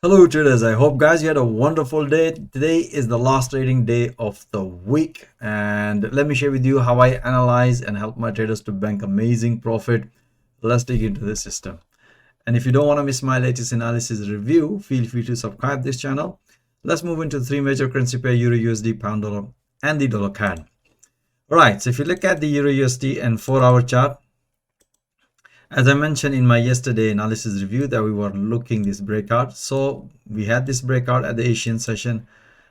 Hello traders, I hope guys you had a wonderful day. Today is the last trading day of the week, and let me share with you how I analyze and help my traders to bank amazing profit. Let's dig into the system. And if you don't want to miss my latest analysis review, feel free to subscribe this channel. Let's move into the three major currency pair: Euro USD, Pound Dollar, and the Dollar CAD. Alright, so if you look at the Euro USD and 4-hour chart, as I mentioned in my yesterday analysis review that we were looking this breakout. So we had this breakout at the Asian session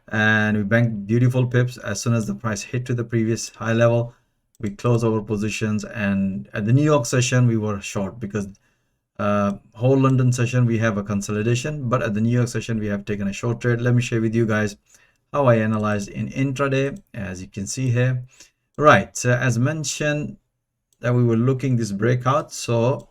and we banked beautiful pips. As soon as the price hit to the previous high level, we closed our positions, and at the New York session we were short because whole London session we have a consolidation, but at the New York session we have taken a short trade. Let me share with you guys how I analyzed in intraday, as you can see here. Right, so as mentioned that we were looking this breakout, so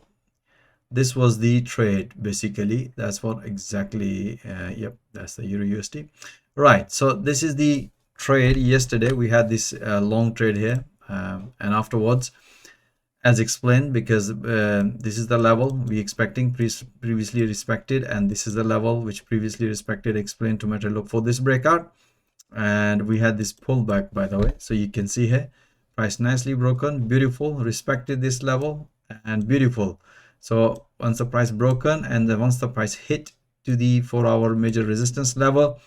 this was the trade basically. That's what exactly yep, that's the Euro USD. Right, so this is the trade. Yesterday we had this long trade here, and afterwards, as explained, because this is the level we expecting previously respected, and this is the level which previously respected, explained to matter look for this breakout, and we had this pullback, by the way. So you can see here price nicely broken, beautiful, respected this level, and beautiful. So once the price broken, and then once the price hit to the 4-hour major resistance level,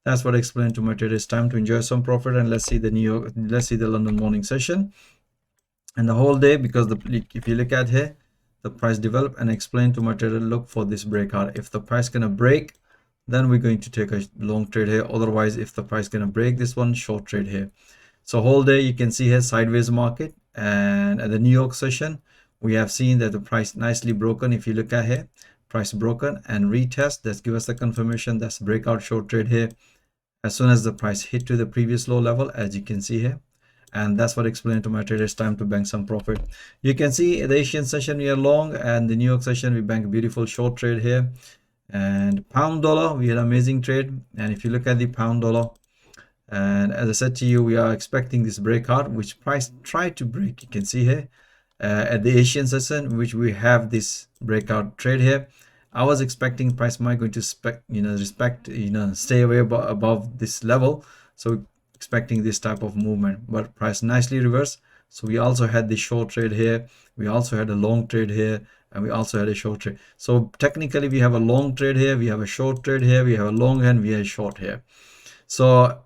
that's what I explained to my traders. Time to enjoy some profit. And let's see the London morning session and the whole day, because if you look at here, the price developed, and explained to my trader look for this breakout. If the price gonna break, then we're going to take a long trade here. Otherwise, if the price gonna break this one, short trade here. So whole day you can see here sideways market, and at the New York session we have seen that the price nicely broken. If you look at here, price broken and retest, that's give us the confirmation that's breakout short trade here as soon as the price hit to the previous low level, as you can see here. And that's what I explained to my traders, time to bank some profit. You can see at the Asian session we are long, and the New York session we bank a beautiful short trade here. And pound dollar we had amazing trade. And if you look at the pound dollar, and as I said to you, we are expecting this breakout, which price tried to break. You can see here at the Asian session, which we have this breakout trade here. I was expecting price might going to stay away above this level, so expecting this type of movement, but price nicely reversed. So we also had the short trade here, we also had a long trade here, and we also had a short trade. So technically we have a long trade here, we have a short trade here, we have a long, and we have a short here. So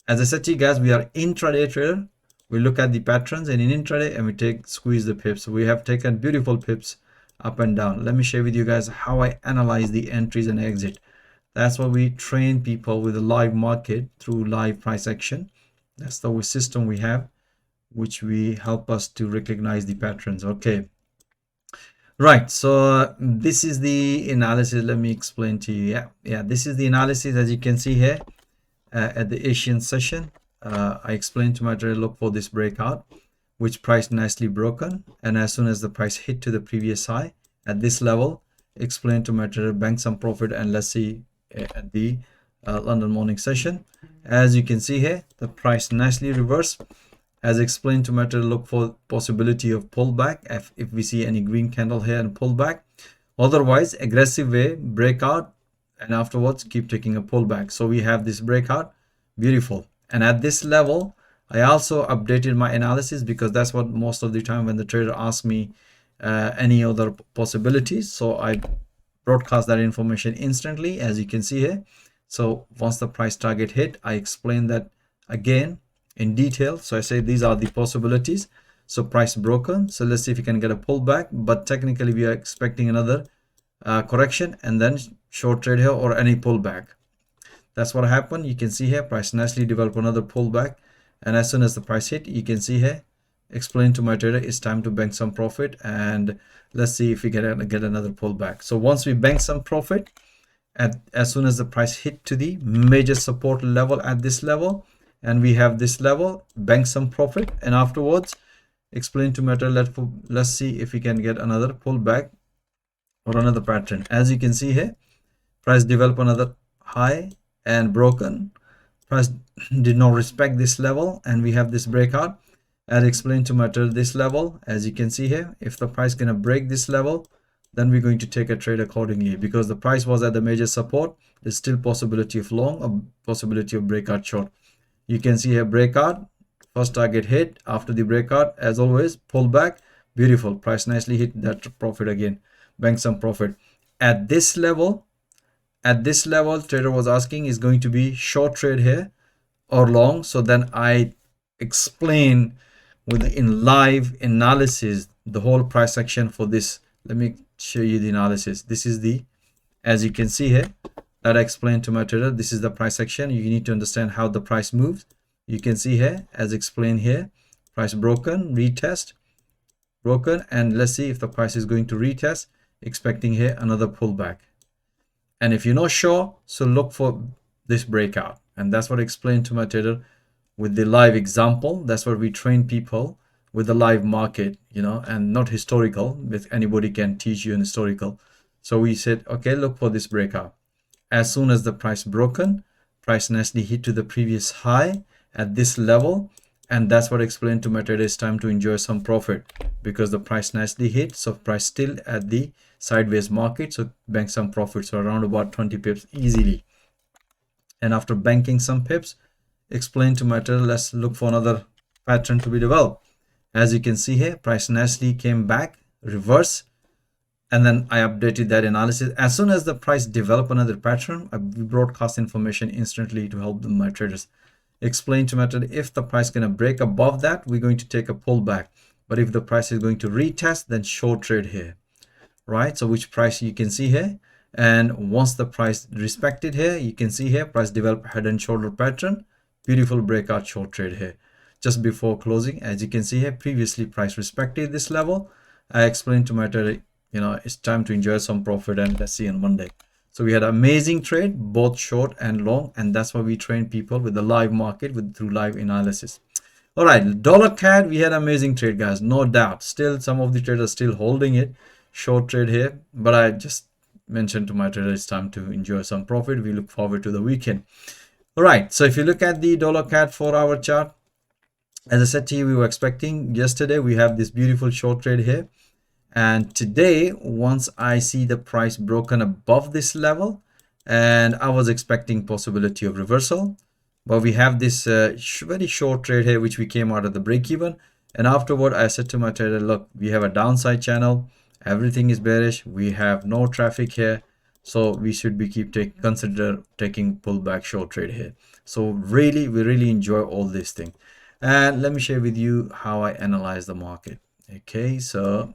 as I said to you guys, we are intraday trader. We look at the patterns, and in intraday, and we squeeze the pips. We have taken beautiful pips up and down. Let me share with you guys how I analyze the entries and exit. That's what we train people with the live market through live price action. That's the system we have, which we help us to recognize the patterns. Okay, right, so this is the analysis. Let me explain to you. Yeah, this is the analysis. As you can see here at the Asian session, I explained to my trader look for this breakout, which price nicely broken, and as soon as the price hit to the previous high at this level, explained to my trader bank some profit. And let's see at the London morning session, as you can see here, the price nicely reversed. As explained to my trader, look for possibility of pullback if we see any green candle here and pullback. Otherwise, aggressive way breakout, and afterwards keep taking a pullback. So we have this breakout, beautiful. And at this level, I also updated my analysis, because that's what most of the time when the trader asks me any other possibilities, so I broadcast that information instantly, as you can see here. So once the price target hit, I explain that again in detail. So I say these are the possibilities. So price broken, so let's see if you can get a pullback, but technically we are expecting another correction, and then short trade here or any pullback. That's what happened. You can see here price nicely develop another pullback, and as soon as the price hit, you can see here, explain to my trader it's time to bank some profit, and let's see if we get another pullback. So once we bank some profit, as soon as the price hit to the major support level at this level, and we have this level, bank some profit, and afterwards explain to my trader let's see if we can get another pullback or another pattern. As you can see here, price develop another high and broken. Price did not respect this level, and we have this breakout. I'll explain to my trader this level. As you can see here, if the price gonna break this level, then we're going to take a trade accordingly. Because the price was at the major support, there's still possibility of long or possibility of breakout short. You can see here breakout, first target hit. After the breakout, as always, pull back. Beautiful, price nicely hit that profit again, bank some profit. At this level, trader was asking is going to be short trade here or long. So then I explain in live analysis the whole price action for this. Let me show you the analysis. This is the, as you can see here, that I explained to my trader. This is the price action. You need to understand how the price moves. You can see here, as explained here, price broken, retest, broken, and let's see if the price is going to retest, expecting here another pullback. And if you're not sure, so look for this breakout. And that's what I explained to my trader with the live example. That's what we train people with the live market, you know, and not historical, with anybody can teach you in historical. So we said, okay, look for this breakout. As soon as the price broken, price nicely hit to the previous high at this level. And that's what I explained to my trader. It's time to enjoy some profit because the price nicely hit. So price still at the sideways market. So bank some profit. So around about 20 pips easily. And after banking some pips, explain to my trader, let's look for another pattern to be developed. As you can see here, price nicely came back, reverse. And then I updated that analysis. As soon as the price develop another pattern, I broadcast information instantly to help my traders. Explain to my trader, if the price is going to break above that, we're going to take a pullback. But if the price is going to retest, then short trade here, right? So which price you can see here. And once the price respected here, you can see here, price develop head and shoulder pattern, beautiful breakout short trade here. Just before closing, as you can see here, previously price respected this level. I explained to my trader, you know, it's time to enjoy some profit and let's see on Monday. So we had amazing trade, both short and long, and that's why we train people with the live market through live analysis. All right, dollar CAD, we had amazing trade, guys, no doubt. Still, some of the traders still holding it, short trade here, but I just mentioned to my trader it's time to enjoy some profit. We look forward to the weekend. All right, so if you look at the dollar CAD 4-hour chart, as I said to you, we were expecting yesterday, we have this beautiful short trade here. And today, once I see the price broken above this level, and I was expecting possibility of reversal, but we have this very short trade here, which we came out of the break even. And afterward, I said to my trader, look, we have a downside channel. Everything is bearish. We have no traffic here. So we should be consider taking pullback short trade here. So really, we really enjoy all this thing. And let me share with you how I analyze the market. Okay, so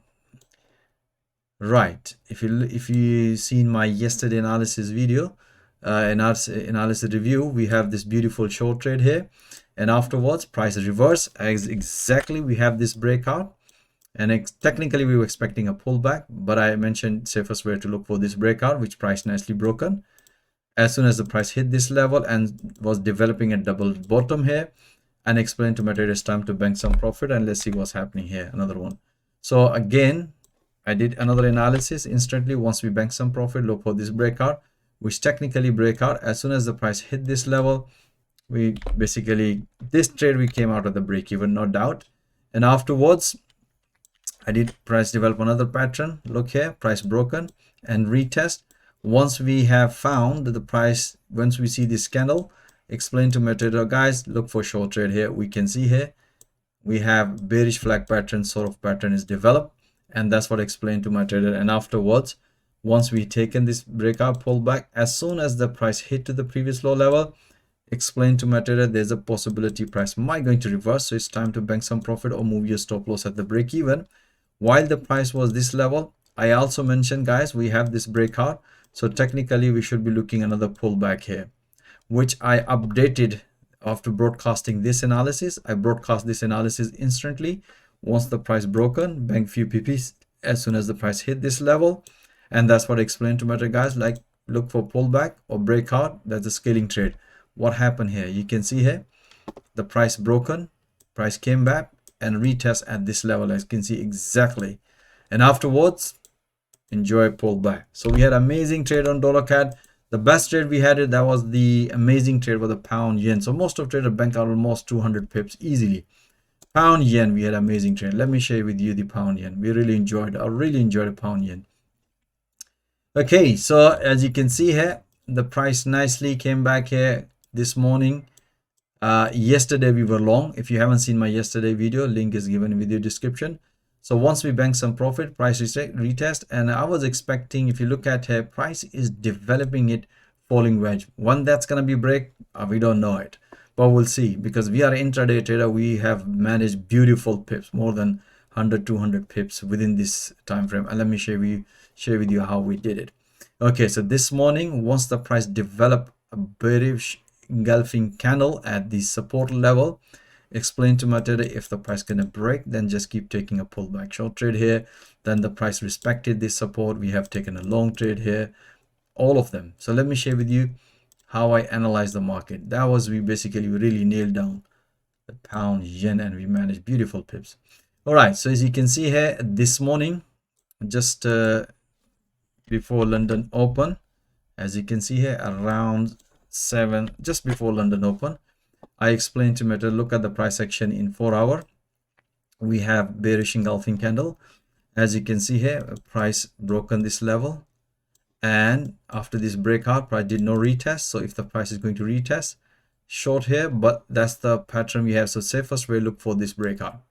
right, if you seen my yesterday analysis video, analysis review, we have this beautiful short trade here, and afterwards price reverse. Exactly, we have this breakout, and technically we were expecting a pullback, but I mentioned safest way to look for this breakout, which price nicely broken. As soon as the price hit this level and was developing a double bottom here, and explained to my trader it's time to bank some profit, and let's see what's happening here. Another one. So again, I did another analysis instantly. Once we bank some profit, look for this breakout, which technically breakout. As soon as the price hit this level, we basically, this trade we came out of the break even, no doubt. And afterwards, I did price develop another pattern. Look here, price broken and retest. Once we have found the price, once we see this candle, explain to my trader, guys, look for short trade here. We can see here, we have bearish flag pattern, sort of pattern is developed. And that's what I explained to my trader. And afterwards, once we taken this breakout pullback, as soon as the price hit to the previous low level, explain to my trader there's a possibility price might going to reverse. So it's time to bank some profit or move your stop loss at the break even. While the price was this level, I also mentioned, guys, we have this breakout. So technically we should be looking another pullback here, which I updated after broadcasting this analysis. I broadcast this analysis instantly. Once the price broken, bank few pp's as soon as the price hit this level. And that's what I explained to my guys, like look for pullback or breakout. That's a scaling trade. What happened here? You can see here, the price broken, price came back and retest at this level, as you can see exactly. And afterwards, enjoy pullback. So we had amazing trade on dollar CAD. The best trade we had, that was the amazing trade with the pound yen. So most of trader bank out almost 200 pips easily. Pound yen, we had amazing trade. Let me share with you the pound yen. We really enjoyed, I really enjoyed the pound yen. Okay, so as you can see here, the price nicely came back here this morning. Yesterday we were long. If you haven't seen my yesterday video, link is given in video description. So once we bank some profit, price retest, and I was expecting, if you look at here, price is developing it falling wedge. One that's gonna be break, we don't know it, but we'll see, because we are intraday trader. We have managed beautiful pips, more than 100-200 pips within this time frame, and let me share with you how we did it. Okay, so this morning, once the price developed a bearish engulfing candle at the support level, explain to my trader, if the price gonna break, then just keep taking a pullback short trade here. Then the price respected this support, we have taken a long trade here, all of them. So let me share with you how I analyze the market. That was, we really nailed down the pound, yen, and we managed beautiful pips. All right, so as you can see here, this morning, just before London open, as you can see here, around 7, just before London open, I explained to Meta, look at the price action in 4 hour. We have bearish engulfing candle. As you can see here, price broken this level, and after this breakout, price did no retest. So if the price is going to retest, short here, but that's the pattern we have. So safest way, look for this breakout.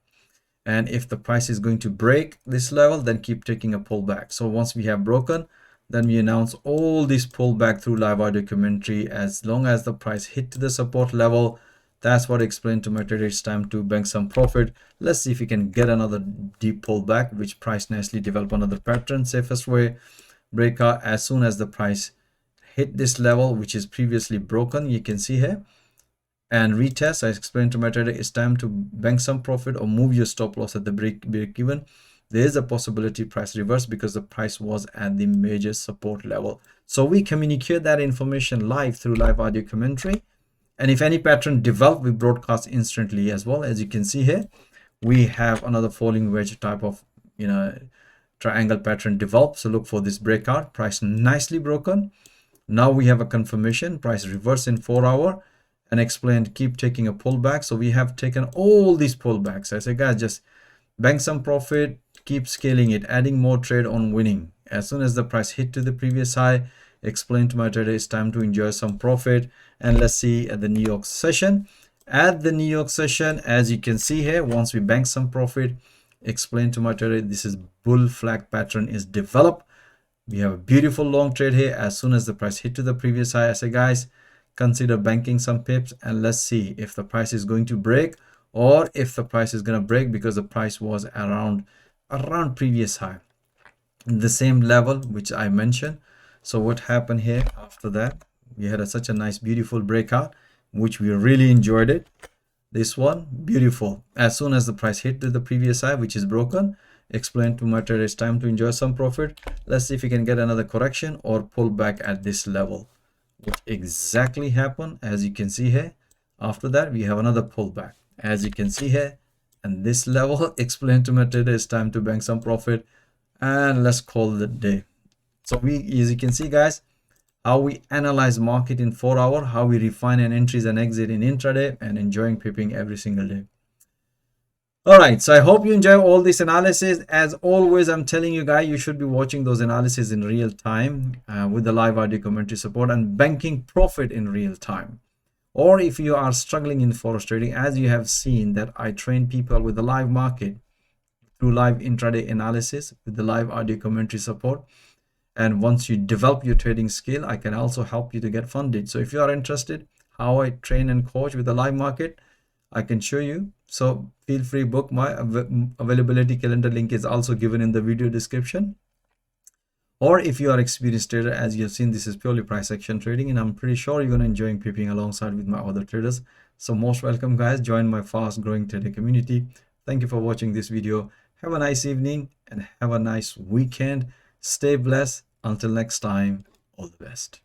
And if the price is going to break this level, then keep taking a pullback. So once we have broken, then we announce all this pullback through live audio commentary. As long as the price hit to the support level, that's what I explained to my trader. It's time to bank some profit. Let's see if we can get another deep pullback, which price nicely develop another pattern. Safest way, breakout as soon as the price hit this level, which is previously broken, you can see here, and retest. I explained to my trader, it's time to bank some profit or move your stop loss at the break even. There is a possibility price reverse because the price was at the major support level. So we communicate that information live through live audio commentary, and if any pattern develop, we broadcast instantly as well. As you can see here, we have another falling wedge type of triangle pattern develop. So look for this breakout, price nicely broken. Now we have a confirmation, price reverse in 4 hour, and explained keep taking a pullback. So we have taken all these pullbacks. I say, guys, just bank some profit, keep scaling it, adding more trade on winning. As soon as the price hit to the previous high, explain to my trader, it's time to enjoy some profit. And let's see at the New York session. At the New York session, as you can see here, once we bank some profit, explain to my trader, this is bull flag pattern is developed. We have a beautiful long trade here. As soon as the price hit to the previous high, I say, guys, consider banking some pips, and let's see if the price is going to break, or if the price is going to break, because the price was around previous high, the same level which I mentioned. So what happened here after that, we had such a nice beautiful breakout, which we really enjoyed it. This one, beautiful. As soon as the price hit to the previous high, which is broken, explain to my trader, it's time to enjoy some profit. Let's see if we can get another correction or pull back at this level. What exactly happened, as you can see here, after that we have another pullback, as you can see here, and this level, explain to my trader, it's time to bank some profit, and let's call it a day. So we, as you can see, guys, how we analyze market in 4 hour, how we refine an entries and exit in intraday, and enjoying pipping every single day. All right, so I hope you enjoy all this analysis. As always, I'm telling you guys, you should be watching those analysis in real time with the live audio commentary support and banking profit in real time. Or if you are struggling in forex trading, as you have seen that I train people with the live market through live intraday analysis with the live audio commentary support. And once you develop your trading skill, I can also help you to get funded. So if you are interested how I train and coach with the live market, I can show you. So feel free, book my availability calendar. Link is also given in the video description. Or if you are experienced trader, as you have seen, this is purely price action trading, and I'm pretty sure you're going to enjoy pipping alongside with my other traders. So most welcome, guys. Join my fast growing trader community. Thank you for watching this video. Have a nice evening and have a nice weekend. Stay blessed. Until next time, all the best.